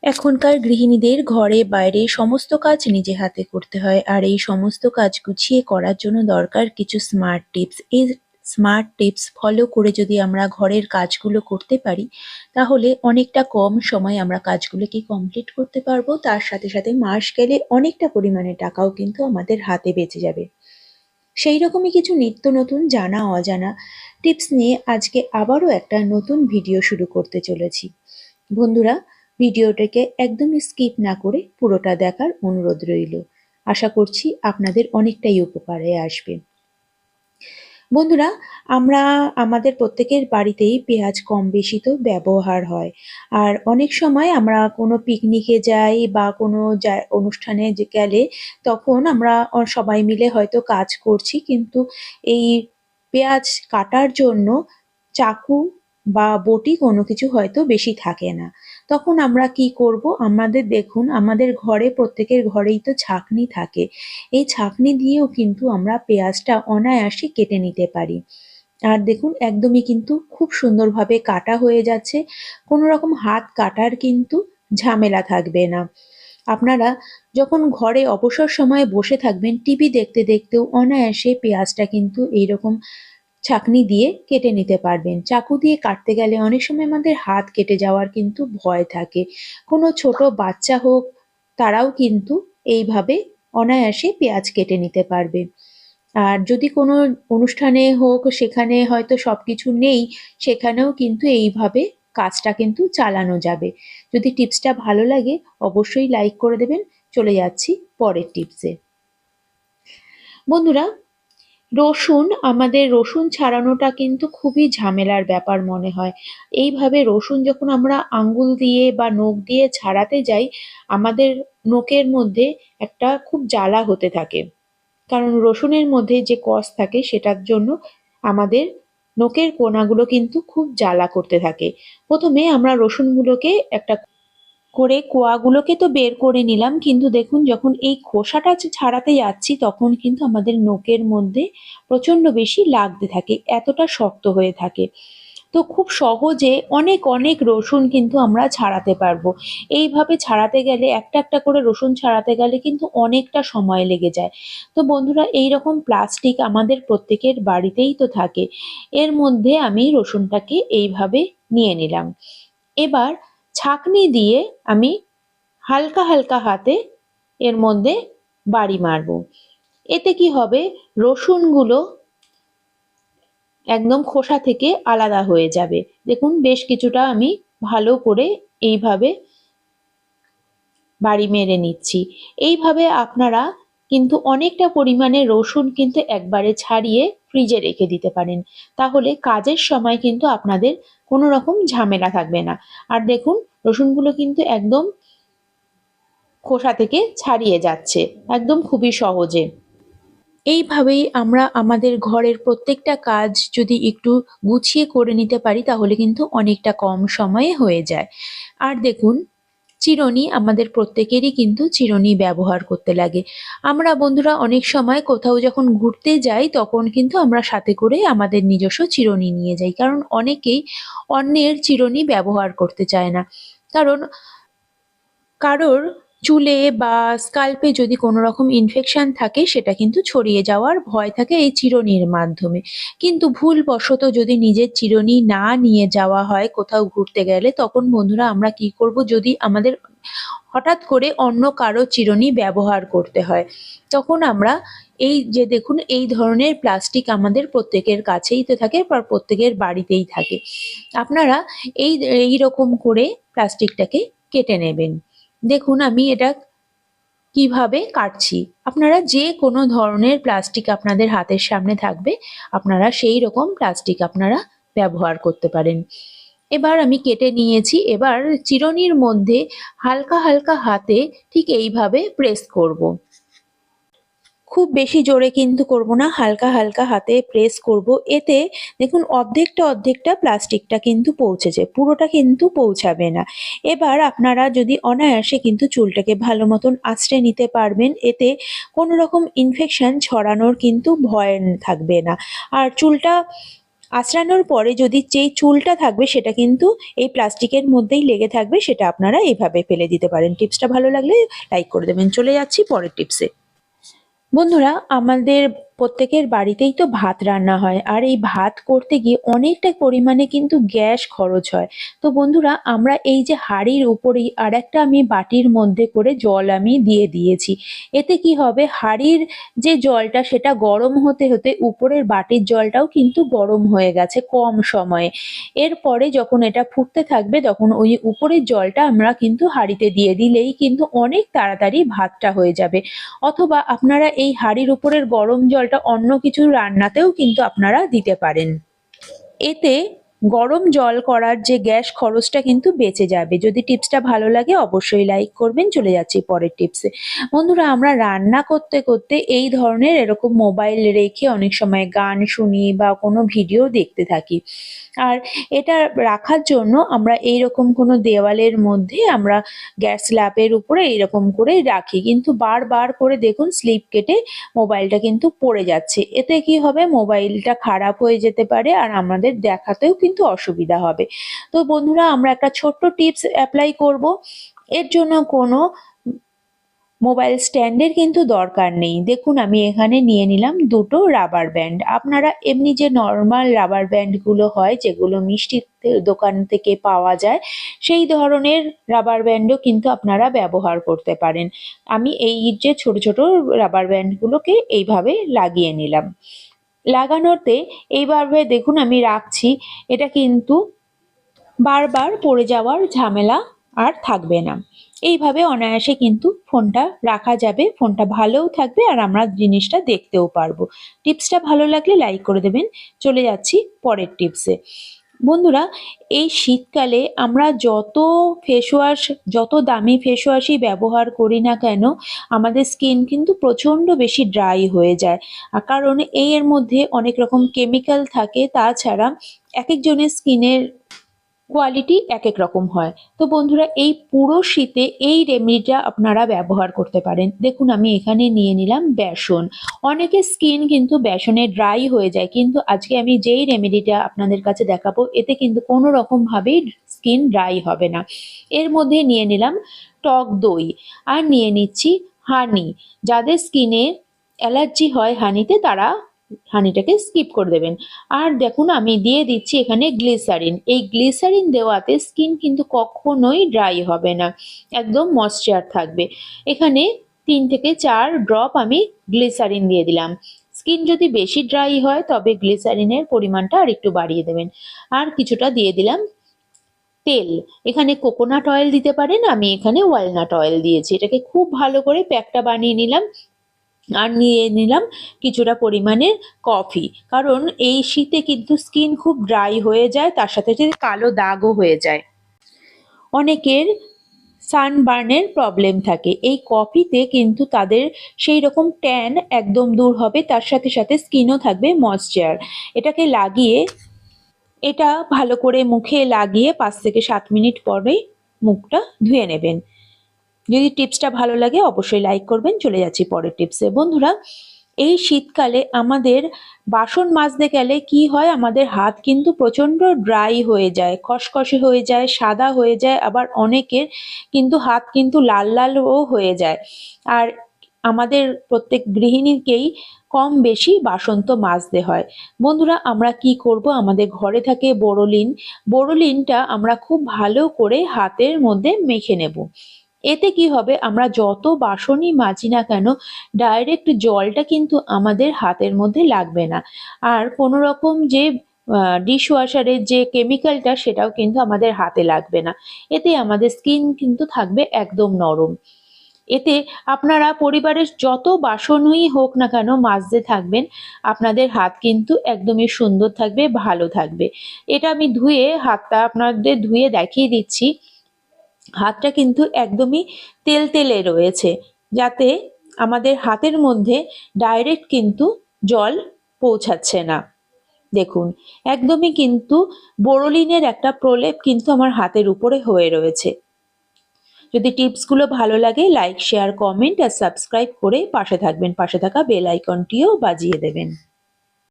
এখনকার গৃহিণীদের ঘরে বাইরে সমস্ত কাজ নিজে হাতে করতে হয়, আর এই সমস্ত কাজ গুছিয়ে করার জন্য দরকার কিছু স্মার্ট টিপস। এই স্মার্ট টিপস ফলো করে যদি আমরা ঘরের কাজগুলো করতে পারি, তাহলে অনেকটা কম সময়ে আমরা কাজগুলোকে কমপ্লিট করতে পারবো। তার সাথে সাথে মাস গেলে অনেকটা পরিমাণে টাকাও কিন্তু আমাদের হাতে বেঁচে যাবে। সেই রকমই কিছু নিত্য নতুন জানা অজানা টিপস নিয়ে আজকে আবারও একটা নতুন ভিডিও শুরু করতে চলেছি। বন্ধুরা, ভিডিওটাকে একদমই স্কিপ না করে পুরোটা দেখার অনুরোধ রইল। আশা করছি আপনাদের অনেকটাই উপকারে আসবে। বন্ধুরা, আমরা আমাদের প্রত্যেকের বাড়িতেই পেঁয়াজ কম বেশি তো ব্যবহার হয়। আর অনেক সময় আমরা কোনো পিকনিকে যাই বা কোনো অনুষ্ঠানে গেলে তখন আমরা সবাই মিলে হয়তো কাজ করছি, কিন্তু এই পেঁয়াজ কাটার জন্য চাকু বা বটি কোনো কিছু হয়তো বেশি থাকে না। তখন আমরা কি করব? আমাদের দেখুন, আমাদের ঘরে প্রত্যেকের ঘরেই তো ছাঁকনি থাকে। এই ছাঁকনি দিয়েও কিন্তু আমরা পেঁয়াজটা অনায়াসে কেটে নিতে পারি। আর দেখুন, একদমই কিন্তু খুব সুন্দরভাবে কাটা হয়ে যাচ্ছে। কোনো রকম হাত কাটার কিন্তু ঝামেলা থাকবে না। আপনারা যখন ঘরে অবসর সময়ে বসে থাকবেন, টিভি দেখতে দেখতেও অনায়াসে পেঁয়াজটা কিন্তু এইরকম ছাঁকনি দিয়ে কেটে নিতে পারবেন। চাকু দিয়ে কাটতে গেলে অনেক সময় আমাদের হাত কেটে যাওয়ার কিন্তু ভয় থাকে। কোনো ছোট বাচ্চা হোক, তারাও কিন্তু এইভাবে অনায়াসে পেঁয়াজ কেটে নিতে পারবে। আর যদি কোনো অনুষ্ঠানে হোক, সেখানে হয়তো সবকিছু নেই, সেখানেও কিন্তু এইভাবে কাজটা কিন্তু চালানো যাবে। যদি টিপসটা ভালো লাগে অবশ্যই লাইক করে দেবেন। চলে যাচ্ছি পরের টিপসে। বন্ধুরা, আমাদের রসুন ছাড়ানোটা কিন্তু খুবই ঝামেলার ব্যাপার মনে হয়। এইভাবে রসুন যখন আমরা আঙ্গুল দিয়ে বা নখ দিয়ে ছাড়াতে যাই, আমাদের নখের মধ্যে একটা খুব জ্বালা হতে থাকে। কারণ রসুনের মধ্যে যে কষ থাকে সেটার জন্য আমাদের নখের কোনাগুলো কিন্তু খুব জ্বালা করতে থাকে। প্রথমে আমরা রসুনগুলোকে একটা করে কোয়াগুলোকে তো বের করে নিলাম, কিন্তু দেখুন যখন এই খোসাটা ছাড়াতে যাচ্ছি তখন কিন্তু আমাদের নখের মধ্যে প্রচন্ড বেশি লাগতে থাকে, এতটা শক্ত হয়ে থাকে। তো খুব সহজে অনেক অনেক রসুন কিন্তু আমরা ছাড়াতে পারবো। এইভাবে ছাড়াতে গেলে একটা একটা করে রসুন ছাড়াতে গেলে কিন্তু অনেকটা সময় লেগে যায়। তো বন্ধুরা, এই রকম প্লাস্টিক আমাদের প্রত্যেকের বাড়িতেই তো থাকে। এর মধ্যে আমি রসুনটাকে এইভাবে নিয়ে নিলাম। এবার ছাঁকনি দিয়ে আমি হালকা হালকা হাতে এর মধ্যে বাড়ি মারবো। এতে কি হবে? রসুনগুলো একদম খোসা থেকে আলাদা হয়ে যাবে। দেখুন, বেশ কিছুটা আমি ভালো করে এইভাবে বাড়ি মেরে নিচ্ছি। এইভাবে আপনারা কিন্তু অনেকটা পরিমাণে রসুন কিন্তু একবারে ছাড়িয়ে ফ্রিজে রেখে দিতে পারেন। তাহলে কাজের সময় কিন্তু আপনাদের কোনো রকম ঝামেলা থাকবে না। আর দেখুন, রসুনগুলো কিন্তু একদম খোসা থেকে ছাড়িয়ে যাচ্ছে, একদম খুবই সহজে। এইভাবেই আমরা আমাদের ঘরের প্রত্যেকটা কাজ যদি একটু গুছিয়ে করে নিতে পারি, তাহলে কিন্তু অনেকটা কম সময়ে হয়ে যায়। আর দেখুন, চিরুনি আমাদের প্রত্যেকেরই কিন্তু চিরুনি ব্যবহার করতে লাগে। আমরা বন্ধুরা অনেক সময় কোথাও যখন ঘুরতে যাই তখন কিন্তু আমরা সাথে করে আমাদের নিজস্ব চিরুনি নিয়ে যাই, কারণ অনেকেই অন্যের চিরুনি ব্যবহার করতে চায় না। কারণ কারোর চুলে বা স্কাল্পে যদি কোনো রকম ইনফেকশন থাকে, সেটা কিন্তু ছড়িয়ে যাওয়ার ভয় থাকে এই চিরুনির মাধ্যমে। কিন্তু ভুলবশত যদি নিজের চিরুনি না নিয়ে যাওয়া হয় কোথাও ঘুরতে গেলে, তখন বন্ধুরা আমরা কি করব? যদি আমাদের হঠাৎ করে অন্য কারো চিরুনি ব্যবহার করতে হয়, তখন আমরা এই যে দেখুন, এই ধরনের প্লাস্টিক আমাদের প্রত্যেকের কাছেই তো থাকে বা প্রত্যেকের বাড়িতেই থাকে। আপনারা এইরকম করে প্লাস্টিকটাকে কেটে নেবেন। দেখুন আমি এটা কিভাবে কাটছি। আপনারা যে কোনো ধরনের প্লাস্টিক আপনাদের হাতের সামনে থাকবে, আপনারা সেই রকম প্লাস্টিক আপনারা ব্যবহার করতে পারেন। এবার আমি কেটে নিয়েছি। এবার চিরুনির মধ্যে হালকা হালকা হাতে ঠিক এইভাবে প্রেস করব। খুব বেশি জোরে কিন্তু করব না, হালকা হালকা হাতে প্রেস করব। এতে দেখুন অর্ধেকটা অর্ধেকটা প্লাস্টিকটা কিন্তু পৌঁছেছে, পুরোটা কিন্তু পৌঁছাবে না। এবার আপনারা যদি অনায়াসে কিন্তু চুলটাকে ভালো মতন আঁচড়ে নিতে পারবেন, এতে কোনো রকম ইনফেকশন ছড়ানোর কিন্তু ভয় থাকবে না। আর চুলটা আঁচড়ানোর পরে যদি যেই চুলটা থাকবে সেটা কিন্তু এই প্লাস্টিকের মধ্যেই লেগে থাকবে, সেটা আপনারা এইভাবে ফেলে দিতে পারেন। টিপসটা ভালো লাগলে লাইক করে দেবেন। চলে যাচ্ছি পরের টিপসে। বন্ধুরা, আমাদের প্রত্যেকের বাড়িতেই তো ভাত রান্না হয়, আর এই ভাত করতে গিয়ে অনেকটা পরিমাণে কিন্তু গ্যাস খরচ হয়। তো বন্ধুরা, আমরা এই যে হাঁড়ির উপরেই আর একটা আমি বাটির মধ্যে করে জল আমি দিয়ে দিয়েছি। এতে কি হবে, হাঁড়ির যে জলটা সেটা গরম হতে হতে উপরের বাটির জলটাও কিন্তু গরম হয়ে গেছে কম সময়ে। এরপরে যখন এটা ফুটতে থাকবে তখন ওই উপরের জলটা আমরা কিন্তু হাঁড়িতে দিয়ে দিলেই কিন্তু অনেক তাড়াতাড়ি ভাতটা হয়ে যাবে। অথবা আপনারা এই হাঁড়ির উপরের গরম জলটা অন্য কিছু রান্নাতেও কিন্তু আপনারা দিতে পারেন। এতে গরম জল করার যে গ্যাস খরচটা কিন্তু বেঁচে যাবে। যদি টিপসটা ভালো লাগে অবশ্যই লাইক করবেন। চলে যাচ্ছি পরের টিপসে। বন্ধুরা, আমরা রান্না করতে করতে এই ধরনের এরকম মোবাইল রেখে অনেক সময় গান শুনি বা কোনো ভিডিও দেখতে থাকি। আর এটা রাখার জন্য আমরা এইরকম কোনো দেওয়ালের মধ্যে আমরা গ্যাস স্ল্যাবের উপরে এইরকম করে রাখি, কিন্তু বারবার করে দেখুন স্লিপ কেটে মোবাইলটা কিন্তু পড়ে যাচ্ছে। এতে কি হবে, মোবাইলটা খারাপ হয়ে যেতে পারে আর আমাদের দেখাতেও কিন্তু অসুবিধা হবে। তো বন্ধুরা, আমরা একটা ছোট্ট টিপস অ্যাপ্লাই করব। এর জন্য কোনো মোবাইল স্ট্যান্ডের কিন্তু দরকার নেই। দেখুন, আমি এখানে নিয়ে নিলাম দুটো রাবার ব্যান্ড। আপনারা এমনি যে নর্মাল রাবার ব্যান্ডগুলো হয়, যেগুলো মিষ্টির দোকান থেকে পাওয়া যায়, সেই ধরনের রাবার ব্যান্ডও কিন্তু আপনারা ব্যবহার করতে পারেন। আমি এই যে ছোট ছোট রাবার ব্যান্ডগুলোকে এইভাবে লাগিয়ে নিলাম। লাগানোতে এইভাবে দেখুন আমি রাখছি, এটা কিন্তু বারবার পড়ে যাওয়ার ঝামেলা আর থাকবে না। এইভাবে অনায়াসে কিন্তু ফোনটা রাখা যাবে, ফোনটা ভালোও থাকবে আর আমরা জিনিসটা দেখতেও পারবো। টিপসটা ভালো লাগলে লাইক করে দেবেন। চলে যাচ্ছি পরের টিপসে। বন্ধুরা, এই শীতকালে আমরা যত দামি ফেস ওয়াশই ব্যবহার করি না কেন, আমাদের স্কিন কিন্তু প্রচণ্ড বেশি ড্রাই হয়ে যায়। কারণ এর মধ্যে অনেক রকম কেমিক্যাল থাকে। তাছাড়া এক একজনের স্কিনের কোয়ালিটি এক এক রকম হয়। তো বন্ধুরা, এই পুরো শীতে এই রেমেডিটা আপনারা ব্যবহার করতে পারেন। দেখুন, আমি এখানে নিয়ে নিলাম বেসন। অনেকের স্কিন কিন্তু বেসনে ড্রাই হয়ে যায়, কিন্তু আজকে আমি যেই রেমেডিটা আপনাদের কাছে দেখাবো এতে কিন্তু কোনো রকম ভাবেই স্কিন ড্রাই হবে না। এর মধ্যে নিয়ে নিলাম টক দই আর নিয়ে নিচ্ছি হানি। যাদের স্কিনে অ্যালার্জি হয় হানিতে, তারা হানিটাকে স্কিপ করে দেবেন। আর দেখুন, আমি দিয়ে দিচ্ছি এখানে গ্লিসারিন। এই গ্লিসারিন দেওয়াতে স্কিন কিন্তু কখনোই ড্রাই হবে না, একদম ময়েশ্চার থাকবে। এখানে 3 থেকে 4 ড্রপ আমি গ্লিসারিন দিয়ে দিলাম। স্কিন যদি বেশি ড্রাই হয় তবে গ্লিসারিনের পরিমাণটা আর একটু বাড়িয়ে দেবেন। আর কিছুটা দিয়ে দিলাম তেল। এখানে কোকোনাট অয়েল দিতে পারেন, আমি এখানে ওয়ালনাট অয়েল দিয়েছি। এটাকে খুব ভালো করে প্যাকটা বানিয়ে নিলাম। আর নিয়ে নিলাম কিছুটা পরিমাণের কফি, কারণ এই শীতে কিন্তু স্কিন খুব ড্রাই হয়ে যায়, তার সাথে সাথে কালো দাগও হয়ে যায়। অনেকের সানবার্নের প্রবলেম থাকে, এই কফিতে কিন্তু তাদের সেই রকম ট্যান একদম দূর হবে, তার সাথে সাথে স্কিনও থাকবে ময়েশ্চার। এটাকে লাগিয়ে এটা ভালো করে মুখে লাগিয়ে 5 থেকে 7 মিনিট পরেই মুখটা ধুয়ে নেবেন। যদি টিপসটা ভালো লাগে অবশ্যই লাইক করবেন। চলে যাচ্ছি পরের টিপসে। বন্ধুরা, এই শীতকালে আমাদের বাসন মাজতে গেলে কি হয়, আমাদের হাত কিন্তু প্রচণ্ড ড্রাই হয়ে যায়, খসখসে হয়ে যায়, সাদা হয়ে যায়, আবার অনেকের কিন্তু হাত কিন্তু লাল লালও হয়ে যায়। আর আমাদের প্রত্যেক গৃহিণীকেই কম বেশি বাসন তো মাজতে হয়। বন্ধুরা, আমরা কি করব, আমাদের ঘরে থাকে বোরোলিন। বোরোলিনটা আমরা খুব ভালো করে হাতের মধ্যে মেখে নেব। এতে কি হবে, আমরা যত বাসনই মাজি না কেন ডাইরেক্ট জলটা কিন্তু আমাদের হাতের মধ্যে লাগবে না। আর কোনো রকম যে ডিশওয়াশারের যে কেমিক্যালটা সেটাও কিন্তু আমাদের হাতে লাগবে না। এতে আমাদের স্কিন কিন্তু থাকবে একদম নরম। এতে আপনারা পরিবারের যত বাসনই হোক না কেন মাজতে থাকবেন, আপনাদের হাত কিন্তু একদমই সুন্দর থাকবে, ভালো থাকবে। এটা আমি হাতটা আপনাদের ধুয়ে দেখিয়ে দিচ্ছি। হাতটা কিন্তু একদমই তেলতেলে রয়েছে, যাতে আমাদের হাতের মধ্যে ডাইরেক্ট কিন্তু জল পৌঁছাচ্ছে না। দেখুন, একদমই কিন্তু বোরোলিনের একটা প্রলেপ কিন্তু আমার হাতের উপরে হয়ে রয়েছে। যদি টিপসগুলো ভালো লাগে লাইক, শেয়ার, কমেন্ট আর সাবস্ক্রাইব করে পাশে থাকবেন। পাশে থাকা বেল আইকনটিও বাজিয়ে দেবেন।